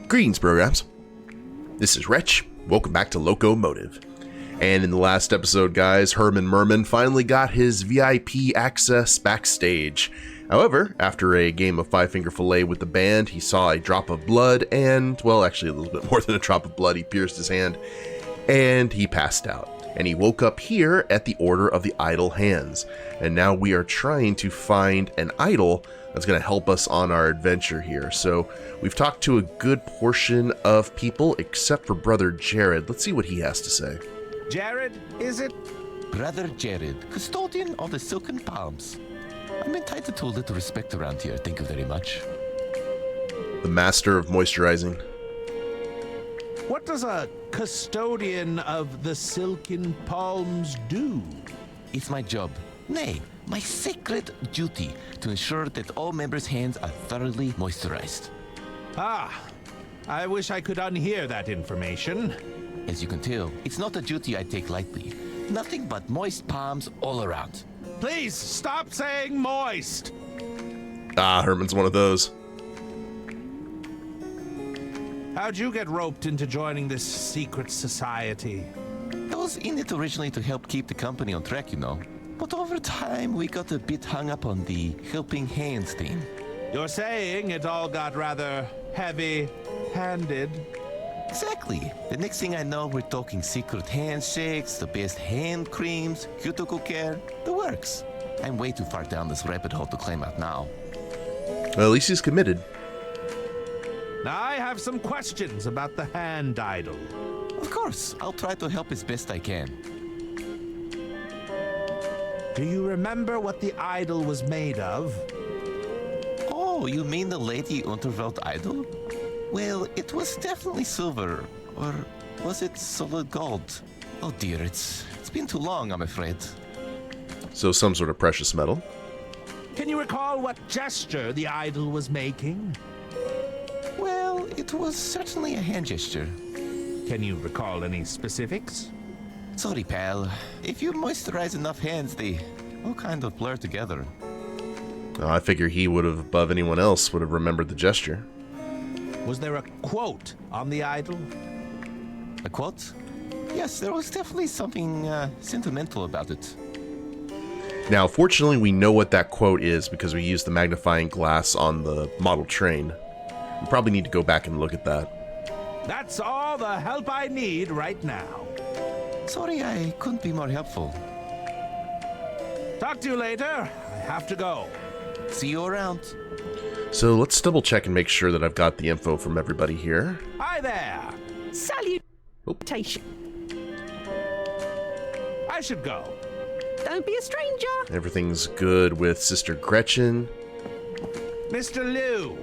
Greetings, programs. This is Wretch. Welcome back to Loco Motive. And in the last episode, guys, Herman finally got his VIP access backstage. However, after a game of Five Finger Fillet with the band, he saw a drop of blood and, well, actually a little bit more than a drop of blood. He pierced his hand and he passed out. And he woke up here at the Order of the Idle Hands. And now we are trying to find an idol that's going to help us on our adventure here. So we've talked to a good portion of people except for Brother Jared. Let's see what he has to say. Jared, is it? Brother Jared, custodian of the Silken Palms. I'm entitled to a little respect around here, thank you very much. The master of moisturizing. What does a custodian of the Silken Palms do? It's my job, nay, my sacred duty, to ensure that all members' hands are thoroughly moisturized. Ah, I wish I could unhear that information. As you can tell, it's not a duty I take lightly. Nothing but moist palms all around. Please stop saying moist. Ah, Herman's one of those. How'd you get roped into joining this secret society? I was in it originally to help keep the company on track, you know. But over time, we got a bit hung up on the helping hands thing. You're saying it all got rather heavy-handed. Exactly. The next thing I know, we're talking secret handshakes, the best hand creams, cuticle care, the works. I'm way too far down this rabbit hole to climb out now. Well, at least he's committed. Now, I have some questions about the hand idol. Of course, I'll try to help as best I can. Do you remember what the idol was made of? Oh, you mean the Lady Unterwelt idol? Well, it was definitely silver. Or was it solid gold? Oh dear, it's been too long, I'm afraid. So some sort of precious metal. Can you recall what gesture the idol was making? Well, it was certainly a hand gesture. Can you recall any specifics? Sorry, pal. If you moisturize enough hands, they all kind of blur together. Oh, I figure he would have, above anyone else, would have remembered the gesture. Was there a quote on the idol? A quote? Yes, there was definitely something sentimental about it. Now, fortunately, we know what that quote is because we used the magnifying glass on the model train. We probably need to go back and look at that. That's all the help I need right now. Sorry, I couldn't be more helpful. Talk to you later. I have to go. See you around. So let's double check and make sure that I've got the info from everybody here. Hi there. Salutation. I should go. Don't be a stranger. Everything's good with Sister Gretchen. Mr. Liu.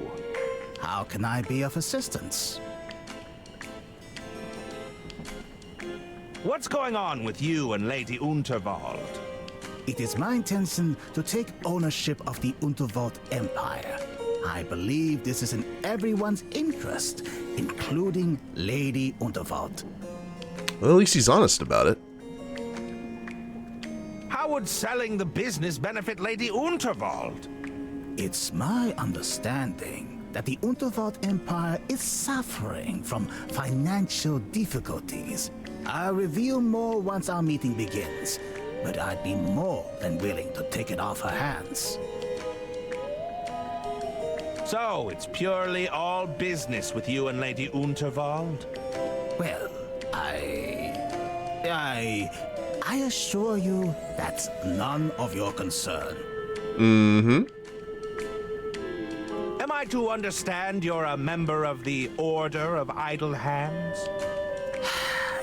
How can I be of assistance? What's going on with you and Lady Unterwald? It is my intention to take ownership of the Unterwald Empire. I believe this is in everyone's interest, including Lady Unterwald. Well, at least he's honest about it. How would selling the business benefit Lady Unterwald? It's my understanding that the Unterwald Empire is suffering from financial difficulties. I'll reveal more once our meeting begins, but I'd be more than willing to take it off her hands. So, it's purely all business with you and Lady Unterwald? Well, I assure you that's none of your concern. Mm-hmm. Am I to understand you're a member of the Order of Idle Hands?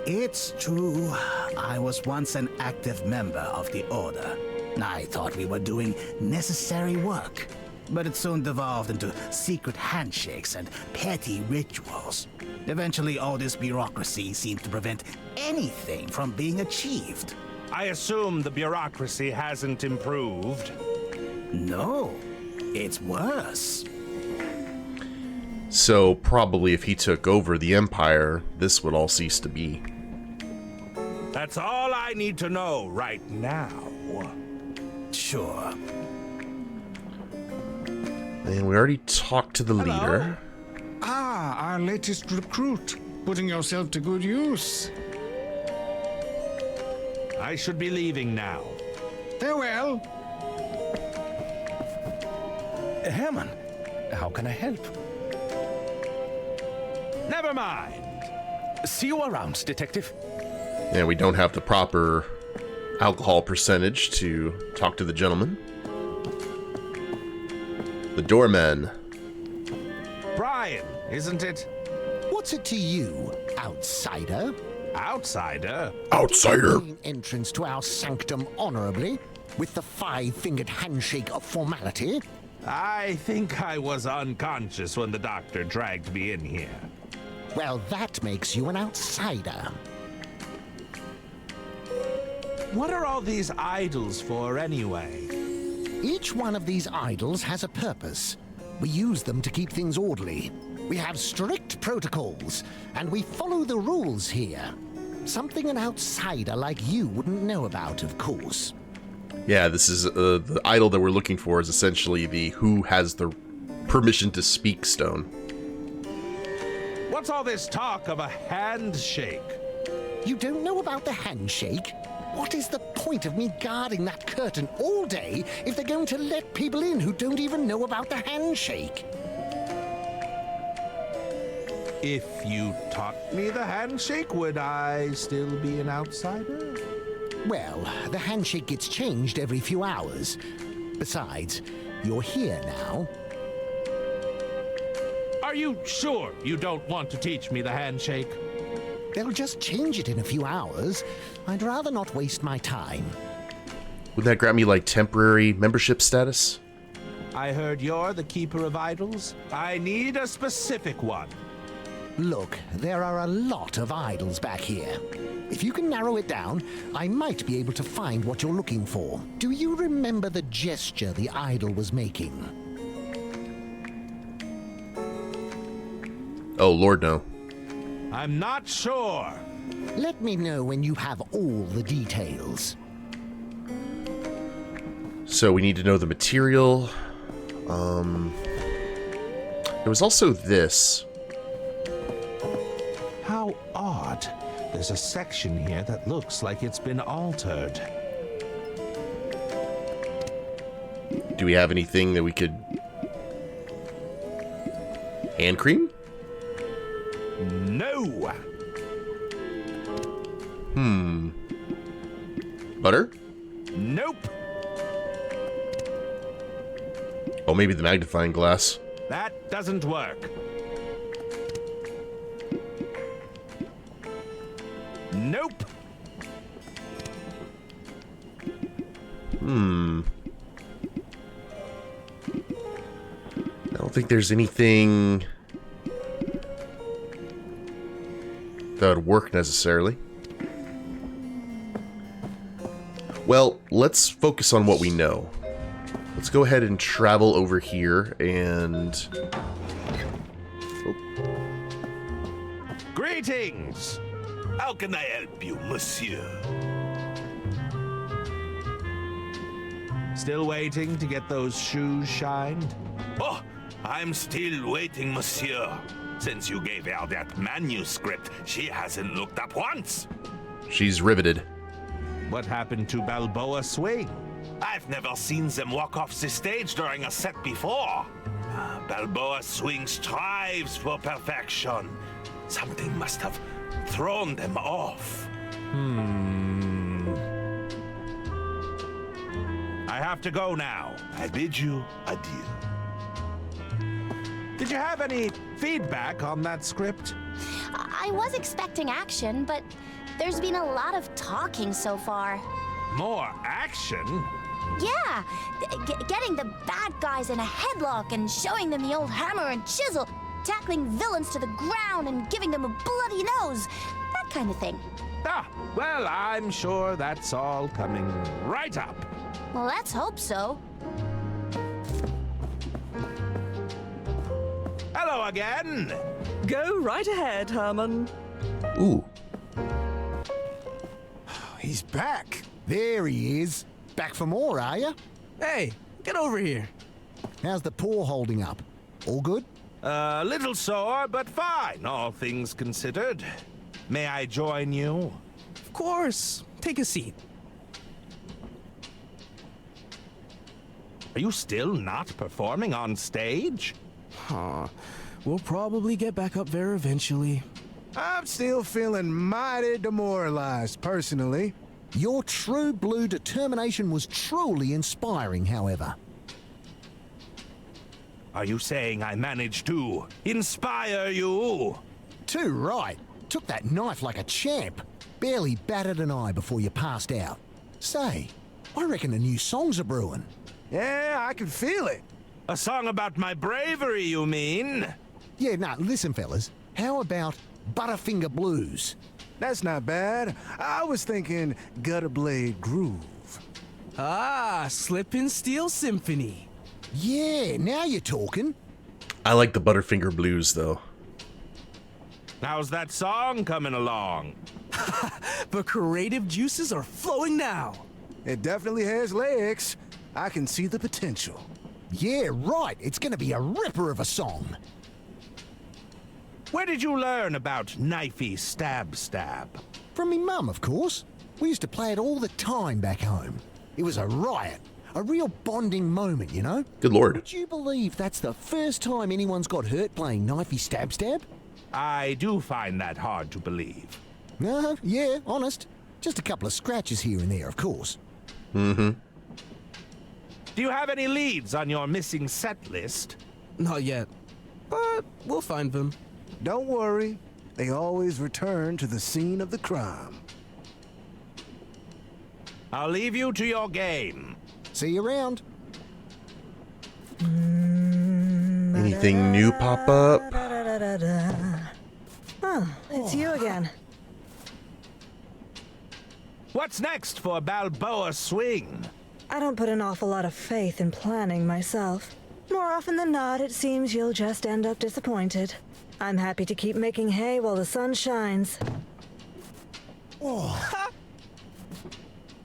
It's true. I was once an active member of the Order. I thought we were doing necessary work, but it soon devolved into secret handshakes and petty rituals. Eventually, all this bureaucracy seemed to prevent anything from being achieved. I assume the bureaucracy hasn't improved. No, it's worse. So probably if he took over the Empire, this would all cease to be. That's all I need to know right now. Sure. And we already talked to the leader. Ah, our latest recruit. Putting yourself to good use. I should be leaving now. Farewell. Herman, how can I help? Never mind. See you around, Detective. And we don't have the proper alcohol percentage to talk to the gentleman. The doorman. Brian, isn't it? What's it to you, outsider? Outsider? Outsider! Gain entrance to our sanctum honorably, with the five-fingered handshake of formality? I think I was unconscious when the doctor dragged me in here. Well, that makes you an outsider. What are all these idols for, anyway? Each one of these idols has a purpose. We use them to keep things orderly. We have strict protocols, and we follow the rules here. Something an outsider like you wouldn't know about, of course. Yeah, this is the idol that we're looking for is essentially the who has the permission to speak stone. What's all this talk of a handshake? You don't know about the handshake? What is the point of me guarding that curtain all day if they're going to let people in who don't even know about the handshake? If you taught me the handshake, would I still be an outsider? Well, the handshake gets changed every few hours. Besides, you're here now. Are you sure you don't want to teach me the handshake? They'll just change it in a few hours. I'd rather not waste my time. Would that grant me, like, temporary membership status? I heard you're the keeper of idols. I need a specific one. Look, there are a lot of idols back here. If you can narrow it down, I might be able to find what you're looking for. Do you remember the gesture the idol was making? Oh, Lord, no. I'm not sure. Let me know when you have all the details. So we need to know the material. There was also this. How odd. There's a section here that looks like it's been altered. Do we have anything that we could... hand cream? No! Butter? Nope! Oh, maybe the magnifying glass. That doesn't work. Nope! I don't think there's anything that would work necessarily. Well, let's focus on what we know. Let's go ahead and travel over here and... Greetings! How can I help you, monsieur? Still waiting to get those shoes shined? Oh, I'm still waiting, monsieur. Since you gave her that manuscript, she hasn't looked up once. She's riveted. What happened to Balboa Swing? I've never seen them walk off the stage during a set before. Balboa Swing strives for perfection. Something must have thrown them off. I have to go now. I bid you adieu. Did you have any feedback on that script? I was expecting action, but there's been a lot of talking so far. More action? Yeah, getting the bad guys in a headlock and showing them the old hammer and chisel, tackling villains to the ground and giving them a bloody nose, that kind of thing. Ah, well, I'm sure that's all coming right up. Well, let's hope so. Hello again. Go right ahead, Herman. Ooh. He's back. There he is. Back for more, are you? Hey, get over here. How's the paw holding up? All good? A little sore, but fine, all things considered. May I join you? Of course. Take a seat. Are you still not performing on stage? We'll probably get back up there eventually. I'm still feeling mighty demoralized, personally. Your true blue determination was truly inspiring, however. Are you saying I managed to inspire you? Too right. Took that knife like a champ. Barely batted an eye before you passed out. Say, I reckon a new song's a brewing. Yeah, I can feel it. A song about my bravery, you mean? Yeah, nah, listen, fellas. How about Butterfinger Blues? That's not bad. I was thinking Gutter Blade Groove. Slip Steel Symphony. Yeah, now you're talking. I like the Butterfinger Blues, though. How's that song coming along? The creative juices are flowing now. It definitely has legs. I can see the potential. Yeah, right. It's gonna be a ripper of a song. Where did you learn about knifey stab? From me mum, of course. We used to play it all the time back home. It was a riot. A real bonding moment, you know? Good lord. Would you believe that's the first time anyone's got hurt playing knifey stab? I do find that hard to believe. Yeah, honest. Just a couple of scratches here and there, of course. Mm-hmm. Do you have any leads on your missing set list? Not yet, but we'll find them. Don't worry. They always return to the scene of the crime. I'll leave you to your game. See you around. Anything new pop up? Oh, it's you again. What's next for Balboa Swing? I don't put an awful lot of faith in planning myself. More often than not, it seems you'll just end up disappointed. I'm happy to keep making hay while the sun shines. Oh.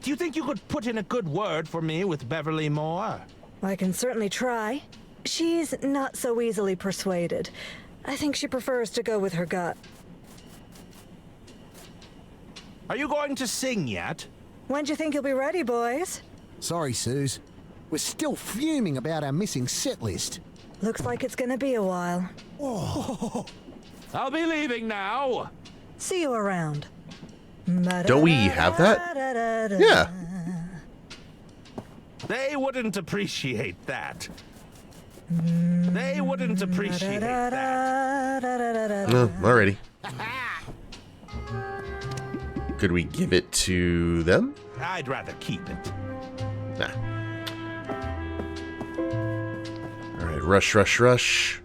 Do you think you could put in a good word for me with Beverly Moore? I can certainly try. She's not so easily persuaded. I think she prefers to go with her gut. Are you going to sing yet? When do you think you'll be ready, boys? Sorry, Suze. We're still fuming about our missing set list. Looks like it's gonna be a while. Oh. I'll be leaving now. See you around. Don't we have that? Yeah. They wouldn't appreciate that. They wouldn't appreciate that. Alrighty. Could we give it to them? I'd rather keep it. Nah. Alright, rush.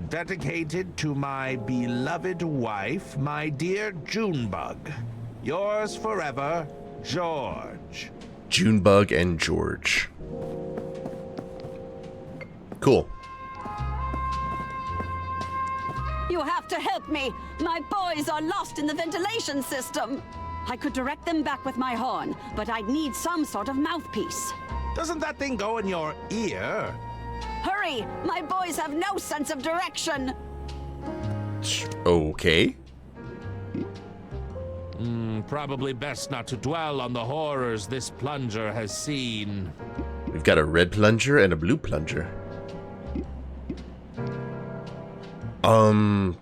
Dedicated to my beloved wife, my dear Junebug. Yours forever, George. Junebug and George. Cool. You have to help me. My boys are lost in the ventilation system. I could direct them back with my horn, but I'd need some sort of mouthpiece. Doesn't that thing go in your ear? Hurry! My boys have no sense of direction. Okay. Probably best not to dwell on the horrors this plunger has seen. We've got a red plunger and a blue plunger.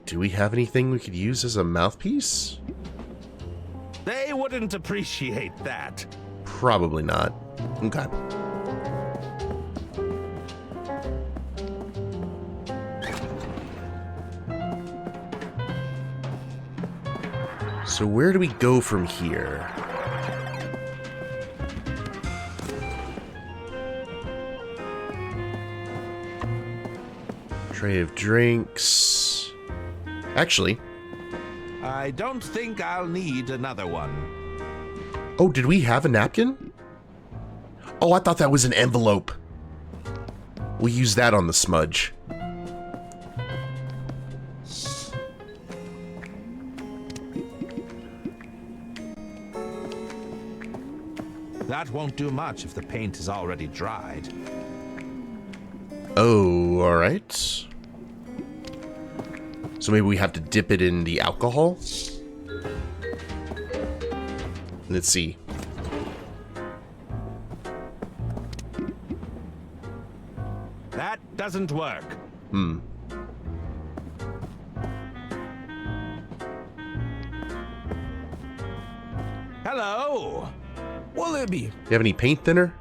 Do we have anything we could use as a mouthpiece? They wouldn't appreciate that. Probably not. Okay. So where do we go from here? Tray of drinks. Actually, I don't think I'll need another one. oh, did we have a napkin? Oh, I thought that was an envelope. We'll use that on the smudge. that won't do much if the paint is already dried. Oh, alright. So maybe we have to dip it in the alcohol? Let's see. That doesn't work. Hello. What'll it be? You have any paint thinner?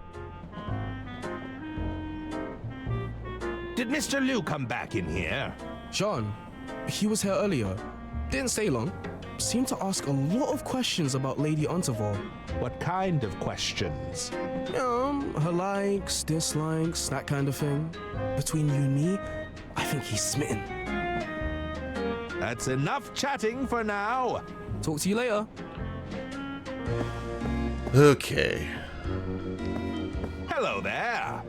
Did Mr. Liu come back in here? Sean, he was here earlier. Didn't stay long. Seemed to ask a lot of questions about Lady Unterval. What kind of questions? Her likes, dislikes, that kind of thing. Between you and me, I think he's smitten. That's enough chatting for now. Talk to you later. Okay. Hello there.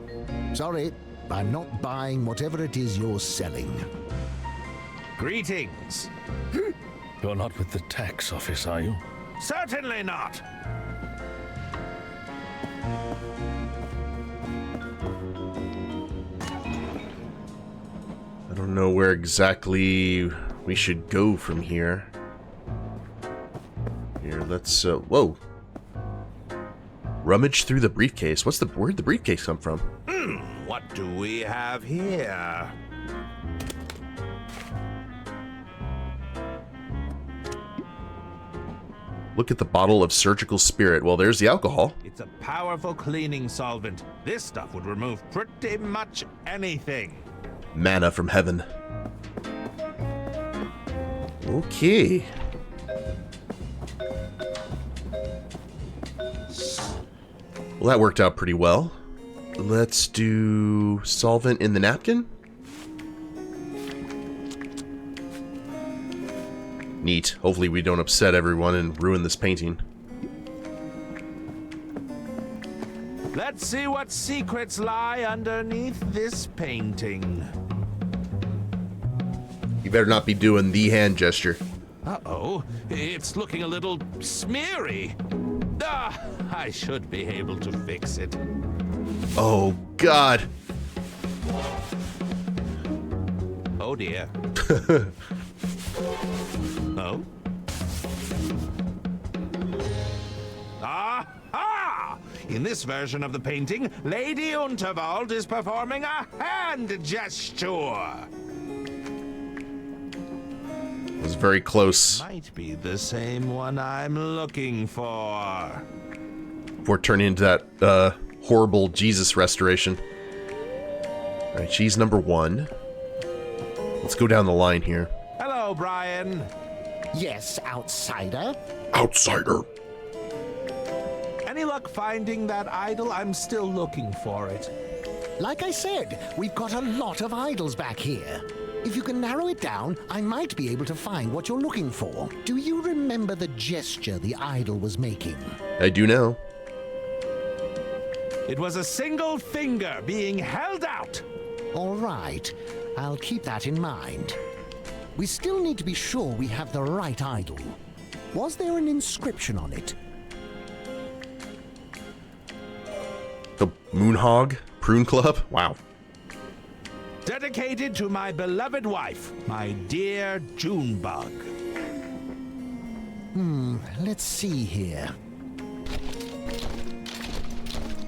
Sorry, I'm not buying whatever it is you're selling. Greetings. You're not with the tax office, are you? Certainly not. I don't know where exactly we should go from here. Here, let's, whoa. Rummage through the briefcase. Where'd the briefcase come from? What do we have here? Look at the bottle of surgical spirit. Well, there's the alcohol. It's a powerful cleaning solvent. This stuff would remove pretty much anything. Manna from heaven. Okay. Well, that worked out pretty well. Let's do solvent in the napkin. Neat. Hopefully we don't upset everyone and ruin this painting. Let's see what secrets lie underneath this painting. You better not be doing the hand gesture. Uh-oh, it's looking a little smeary. I should be able to fix it. Oh, God. Oh, dear. Oh? Aha! In this version of the painting, Lady Unterwald is performing a hand gesture. It was very close. Might be the same one I'm looking for. Before turning into that horrible Jesus restoration. Alright, she's number 1. Let's go down the line here. Hello, Brian. Yes, outsider. Outsider. Any luck finding that idol? I'm still looking for it. Like I said, we've got a lot of idols back here. If you can narrow it down, I might be able to find what you're looking for. Do you remember the gesture the idol was making? I do now. It was a single finger being held out. All right, I'll keep that in mind. We still need to be sure we have the right idol. Was there an inscription on it? The Moonhog Prune Club? Wow. Dedicated to my beloved wife, my dear Junebug. Let's see here.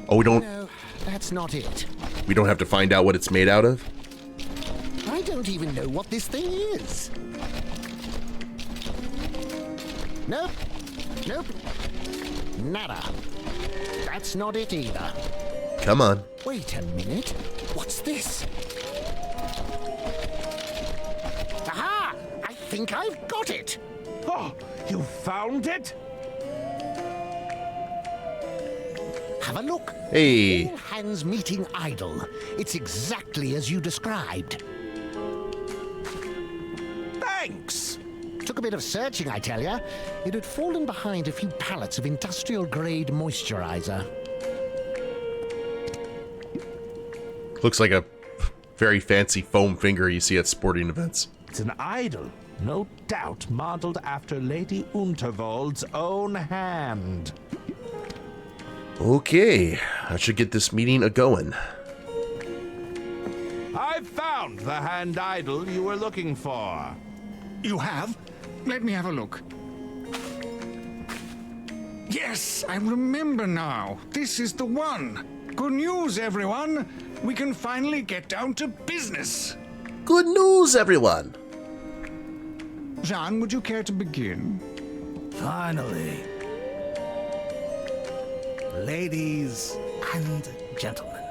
Oh, we don't... No, that's not it. We don't have to find out what it's made out of? I don't even know what this thing is. Nope. Nope. Nada. That's not it either. Come on. Wait a minute. What's this? Aha! I think I've got it. Oh, you found it? Have a look. Hey. All hands meeting idol. It's exactly as you described. Thanks. Took a bit of searching, I tell ya. It had fallen behind a few pallets of industrial-grade moisturizer. Looks like a very fancy foam finger you see at sporting events. It's an idol, no doubt modeled after Lady Unterwald's own hand. Okay, I should get this meeting a-going. I've found the hand idol you were looking for. You have? Let me have a look. Yes, I remember now. This is the one. Good news, everyone. We can finally get down to business. Good news, everyone. Jean, would you care to begin? Finally. Ladies and gentlemen,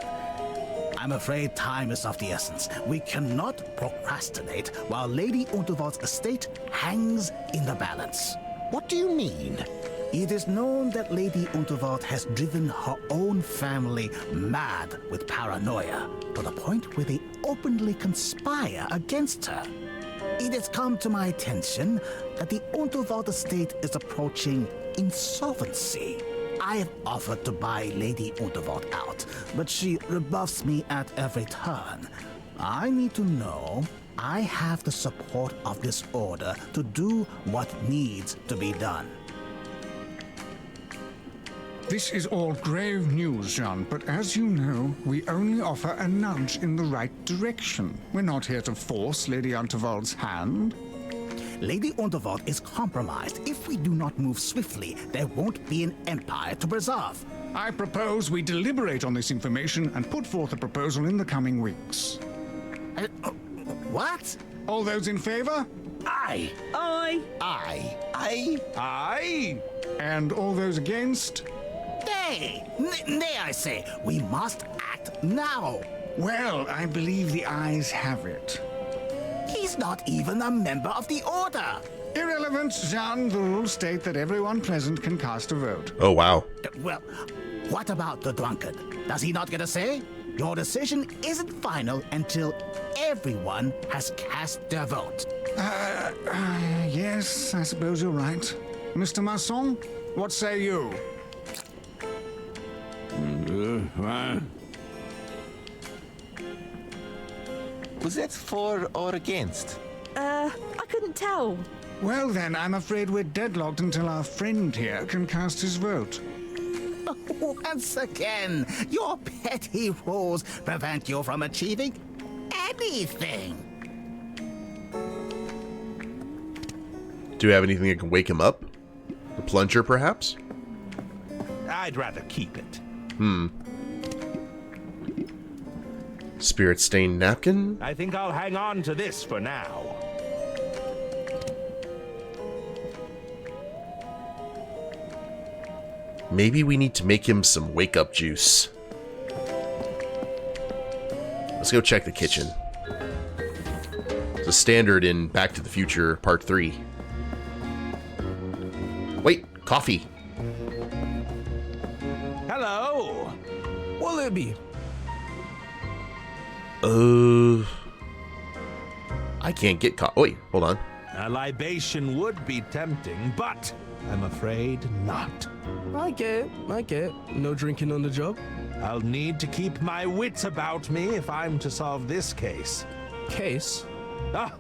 I'm afraid time is of the essence. We cannot procrastinate while Lady Unterwald's estate hangs in the balance. What do you mean? It is known that Lady Unterwald has driven her own family mad with paranoia, to the point where they openly conspire against her. It has come to my attention that the Unterwald estate is approaching insolvency. I have offered to buy Lady Unterwald out, but she rebuffs me at every turn. I need to know I have the support of this order to do what needs to be done. This is all grave news, Jean, but as you know, we only offer a nudge in the right direction. We're not here to force Lady Unterwald's hand. Lady Unterwald is compromised. If we do not move swiftly, there won't be an empire to preserve. I propose we deliberate on this information and put forth a proposal in the coming weeks. What? All those in favor? Aye. Aye. Aye. Aye. Aye. And all those against? Nay! Nay, I say. We must act now. Well, I believe the ayes have it. He's not even a member of the order. Irrelevant, Jean. The rules state that everyone present can cast a vote. Oh, wow. Well, what about the drunkard? Does he not get a say? Your decision isn't final until everyone has cast their vote. Yes, I suppose you're right. Mr. Masson, what say you? Was that for or against? I couldn't tell. Well then, I'm afraid we're deadlocked until our friend here can cast his vote. Once again, your petty rules prevent you from achieving anything. Do you have anything that can wake him up? The plunger, perhaps? I'd rather keep it. Spirit-stained napkin? I think I'll hang on to this for now. Maybe we need to make him some wake-up juice. Let's go check the kitchen. It's a standard in Back to the Future Part 3. Wait, coffee. Hello. What'll it be? I can't get coffee. Wait, hold on. A libation would be tempting, but I'm afraid not. I get it. No drinking on the job. I'll need to keep my wits about me if I'm to solve this case. Case? Ah,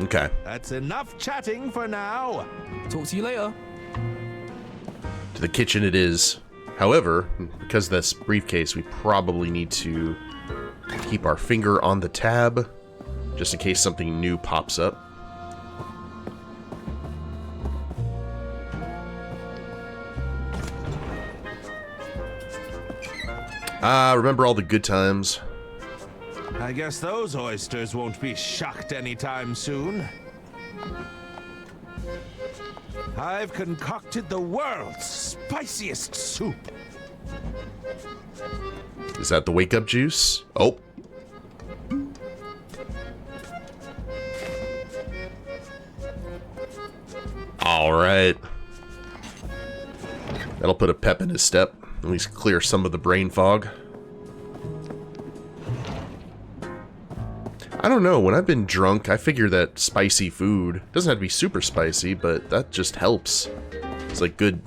Okay. that's enough chatting for now. Talk to you later. To the kitchen it is. However, because of this briefcase, we probably need to keep our finger on the tab, just in case something new pops up. Remember all the good times. I guess those oysters won't be shucked anytime soon. I've concocted the world's spiciest soup. Is that the wake-up juice? Oh. All right. That'll put a pep in his step. At least clear some of the brain fog. I don't know. When I've been drunk, I figure that spicy food doesn't have to be super spicy, but that just helps. It's like good,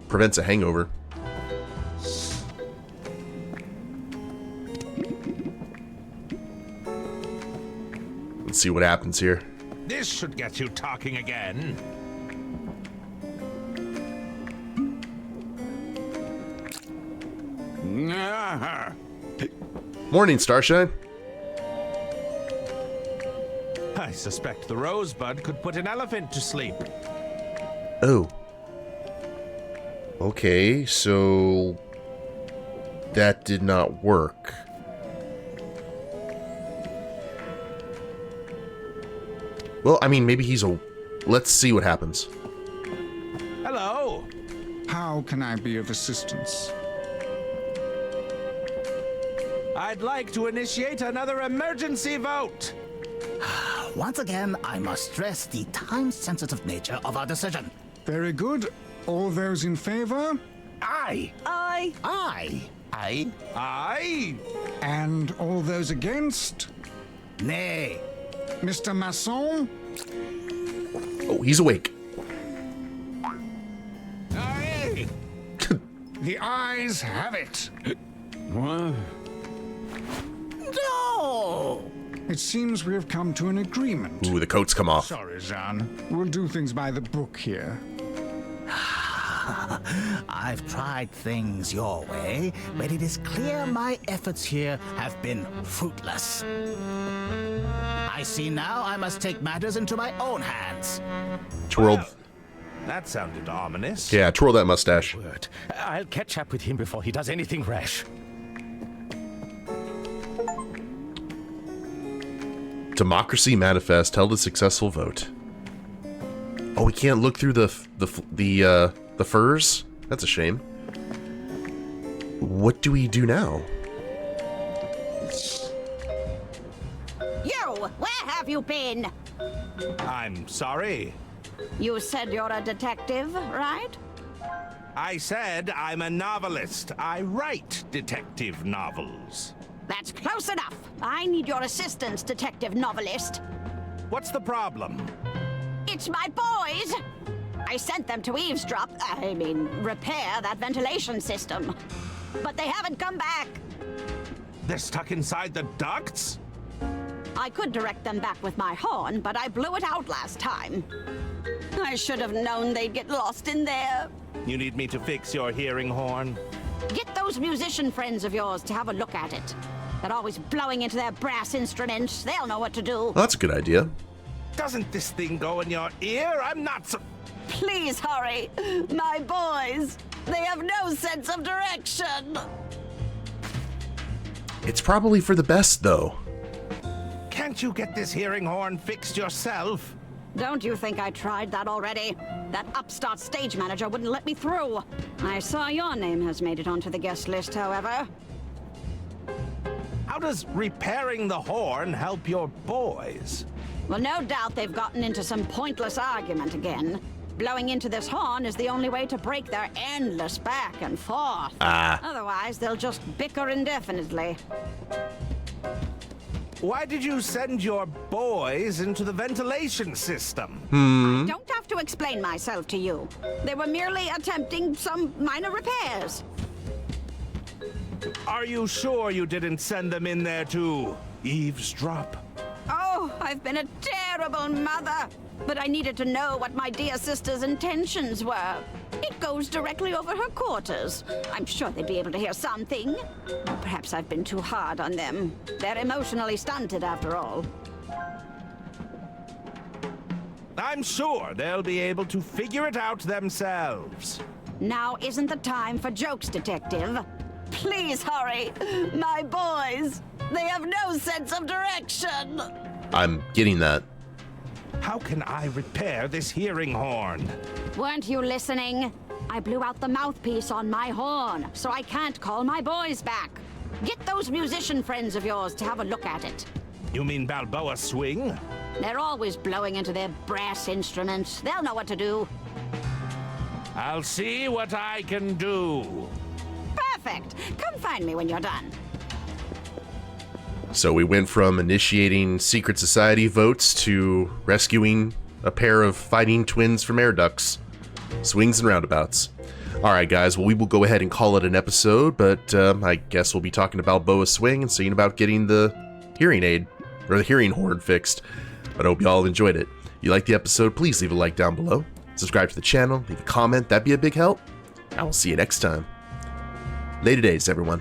prevents a hangover. Let's see what happens here. This should get you talking again. Morning, Starshine. I suspect the rosebud could put an elephant to sleep. Oh. Okay, so that did not work. Well, I mean, maybe he's a... Let's see what happens. Hello. How can I be of assistance? I'd like to initiate another emergency vote. Once again, I must stress the time-sensitive nature of our decision. Very good. All those in favor? Aye. Aye. Aye. Aye? Aye. And all those against? Nay. Mr. Masson? Oh, he's awake. Aye. The ayes have it. No! It seems we have come to an agreement. Ooh, the coats come off. Sorry, Jean. We'll do things by the book here. I've tried things your way, but it is clear my efforts here have been fruitless. I see now I must take matters into my own hands. Twirl. Well, that sounded ominous. Yeah, twirl that mustache. I'll catch up with him before he does anything rash. Democracy Manifest held a successful vote. Oh, we can't look through the furs? That's a shame. What do we do now? You! Where have you been? I'm sorry. You said you're a detective, right? I said I'm a novelist. I write detective novels. That's close enough. I need your assistance, detective novelist. What's the problem? It's my boys! I sent them to repair that ventilation system. But they haven't come back. They're stuck inside the ducts? I could direct them back with my horn, but I blew it out last time. I should have known they'd get lost in there. You need me to fix your hearing horn? Get those musician friends of yours to have a look at it. They're always blowing into their brass instruments. They'll know what to do. Well, that's a good idea. Doesn't this thing go in your ear? I'm not so... Please hurry. My boys. They have no sense of direction. It's probably for the best, though. Can't you get this hearing horn fixed yourself? Don't you think I tried that already? That upstart stage manager wouldn't let me through. I saw your name has made it onto the guest list, however. How does repairing the horn help your boys? Well, no doubt they've gotten into some pointless argument again. Blowing into this horn is the only way to break their endless back and forth. Otherwise, they'll just bicker indefinitely. Why did you send your boys into the ventilation system? I don't have to explain myself to you. They were merely attempting some minor repairs. Are you sure you didn't send them in there to eavesdrop? Oh, I've been a terrible mother. But I needed to know what my dear sister's intentions were. It goes directly over her quarters. I'm sure they'd be able to hear something. Perhaps I've been too hard on them. They're emotionally stunted, after all. I'm sure they'll be able to figure it out themselves. Now isn't the time for jokes, Detective. Please hurry. My boys, they have no sense of direction. I'm getting that. How can I repair this hearing horn? Weren't you listening? I blew out the mouthpiece on my horn, so I can't call my boys back. Get those musician friends of yours to have a look at it. You mean Balboa Swing? They're always blowing into their brass instruments. They'll know what to do. I'll see what I can do. Perfect. Come find me when you're done. So we went from initiating secret society votes to rescuing a pair of fighting twins from air ducts. Swings and roundabouts. Alright guys, well we will go ahead and call it an episode, but I guess we'll be talking about Balboa Swing and seeing about getting the hearing aid, or the hearing horn fixed. But I hope you all enjoyed it. If you liked the episode, please leave a like down below. Subscribe to the channel, leave a comment, that'd be a big help. I will see you next time. Later days, everyone.